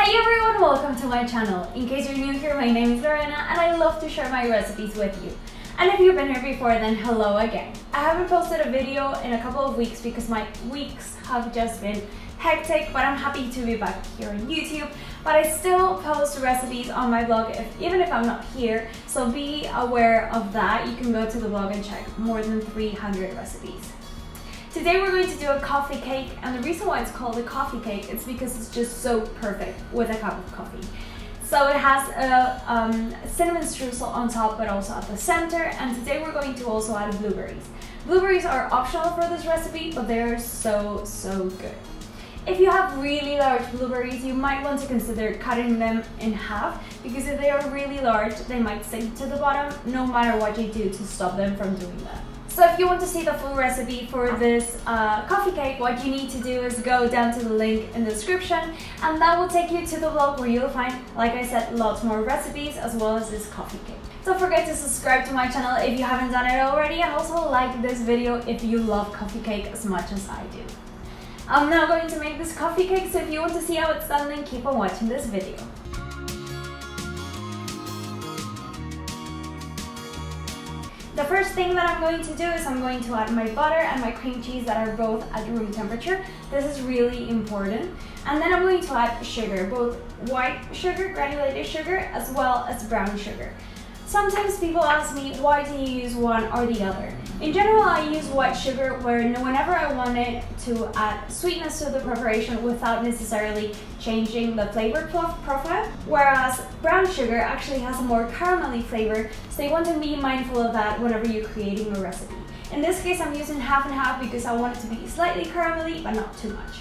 Hi everyone, welcome to my channel. In case you're new here, my name is Lorena and I love to share my recipes with you. And if you've been here before, then hello again. I haven't posted a video in a couple of weeks because my weeks have just been hectic, but I'm happy to be back here on YouTube. But I still post recipes on my blog even if I'm not here, so be aware of that. You can go to the blog and check more than 300 recipes. Today we're going to do a coffee cake, and the reason why it's called a coffee cake is because it's just so perfect with a cup of coffee. So it has a cinnamon streusel on top, but also at the center, and today we're going to also add blueberries. Blueberries are optional for this recipe, but they're so good. If you have really large blueberries, you might want to consider cutting them in half, because if they are really large, they might sink to the bottom no matter what you do to stop them from doing that. So if you want to see the full recipe for this coffee cake, what you need to do is go down to the link in the description, and that will take you to the blog where you'll find, like I said, lots more recipes as well as this coffee cake. Don't forget to subscribe to my channel if you haven't done it already, and also like this video if you love coffee cake as much as I do. I'm now going to make this coffee cake, so if you want to see how it's done, then keep on watching this video. The first thing that I'm going to do is I'm going to add my butter and my cream cheese that are both at room temperature. This is really important. And then I'm going to add sugar, both white sugar, granulated sugar, as well as brown sugar. Sometimes people ask me, why do you use one or the other? In general, I use white sugar whenever I wanted to add sweetness to the preparation without necessarily changing the flavor profile, whereas brown sugar actually has a more caramelly flavor, so you want to be mindful of that whenever you're creating a recipe. In this case, I'm using half and half because I want it to be slightly caramelly, but not too much.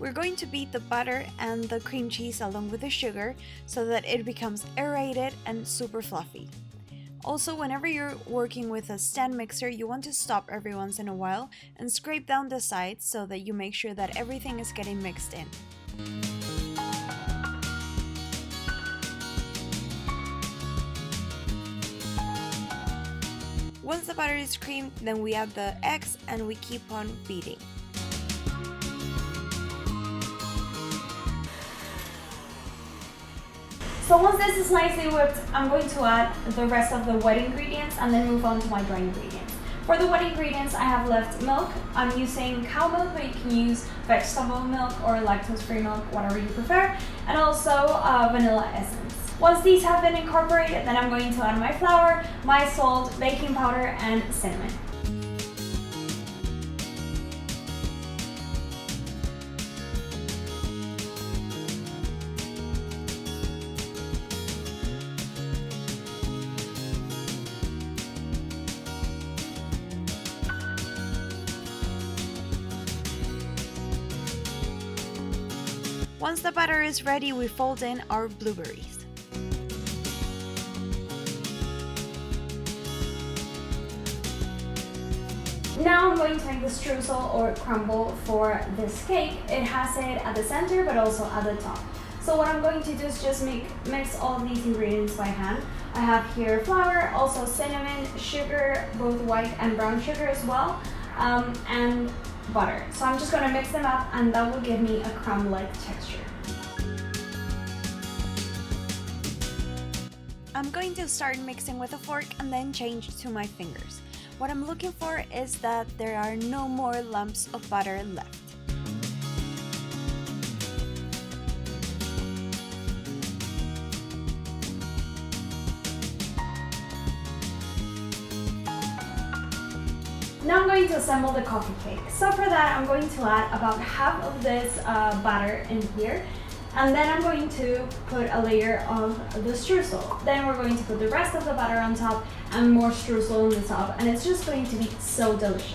We're going to beat the butter and the cream cheese along with the sugar so that it becomes aerated and super fluffy. Also, whenever you're working with a stand mixer, you want to stop every once in a while and scrape down the sides so that you make sure that everything is getting mixed in. Once the butter is creamed, then we add the eggs and we keep on beating. So once this is nicely whipped, I'm going to add the rest of the wet ingredients and then move on to my dry ingredients. For the wet ingredients, I have left milk. I'm using cow milk, but you can use vegetable milk or lactose-free milk, whatever you prefer, and also vanilla essence. Once these have been incorporated, then I'm going to add my flour, my salt, baking powder, and cinnamon. Once the batter is ready, we fold in our blueberries. Now I'm going to make the streusel or crumble for this cake. It has it at the center but also at the top. So what I'm going to do is just mix all of these ingredients by hand. I have here flour, also cinnamon, sugar, both white and brown sugar as well, and butter. So I'm just going to mix them up, and that will give me a crumb-like texture. I'm going to start mixing with a fork and then change to my fingers. What I'm looking for is that there are no more lumps of butter left. Now I'm going to assemble the coffee cake. So for that, I'm going to add about half of this batter in here, and then I'm going to put a layer of the streusel. Then we're going to put the rest of the batter on top and more streusel on the top, and it's just going to be so delicious.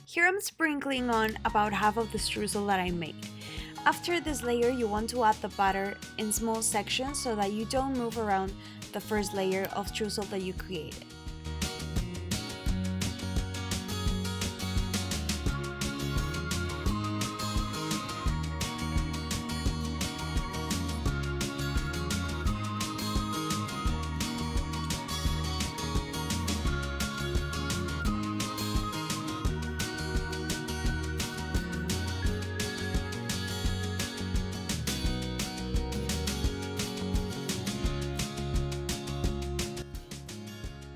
Here I'm sprinkling on about half of the streusel that I made. After this layer, you want to add the batter in small sections so that you don't move around the first layer of streusel that you created.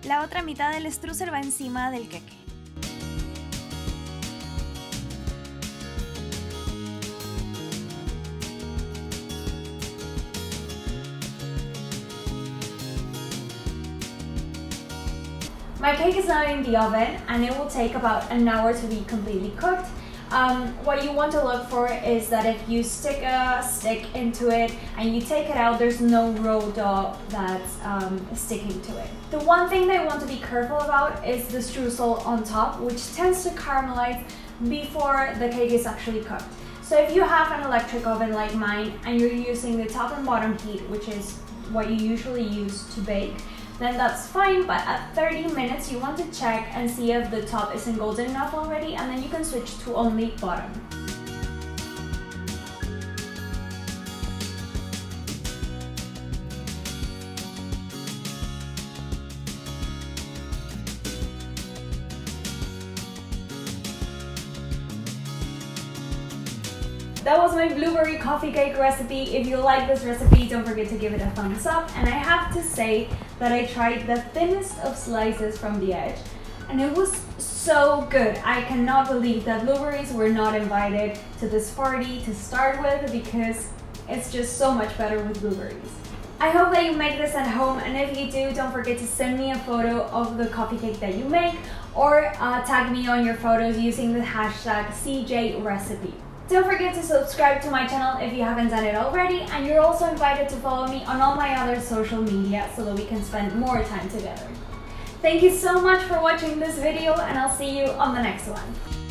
La otra mitad del streusel va encima del queque. My cake is now in the oven and it will take about an hour to be completely cooked. What you want to look for is that if you stick a stick into it and you take it out, there's no raw dough that's sticking to it. The one thing that you want to be careful about is the streusel on top, which tends to caramelize before the cake is actually cooked. So if you have an electric oven like mine and you're using the top and bottom heat, which is what you usually use to bake, then that's fine, but at 30 minutes you want to check and see if the top isn't golden enough already, and then you can switch to only bottom. That was my blueberry coffee cake recipe. If you like this recipe, don't forget to give it a thumbs up. And I have to say that I tried the thinnest of slices from the edge and it was so good. I cannot believe that blueberries were not invited to this party to start with, because it's just so much better with blueberries. I hope that you make this at home, and if you do, don't forget to send me a photo of the coffee cake that you make, or tag me on your photos using the hashtag CJRecipe. Don't forget to subscribe to my channel if you haven't done it already, and you're also invited to follow me on all my other social media so that we can spend more time together. Thank you so much for watching this video, and I'll see you on the next one.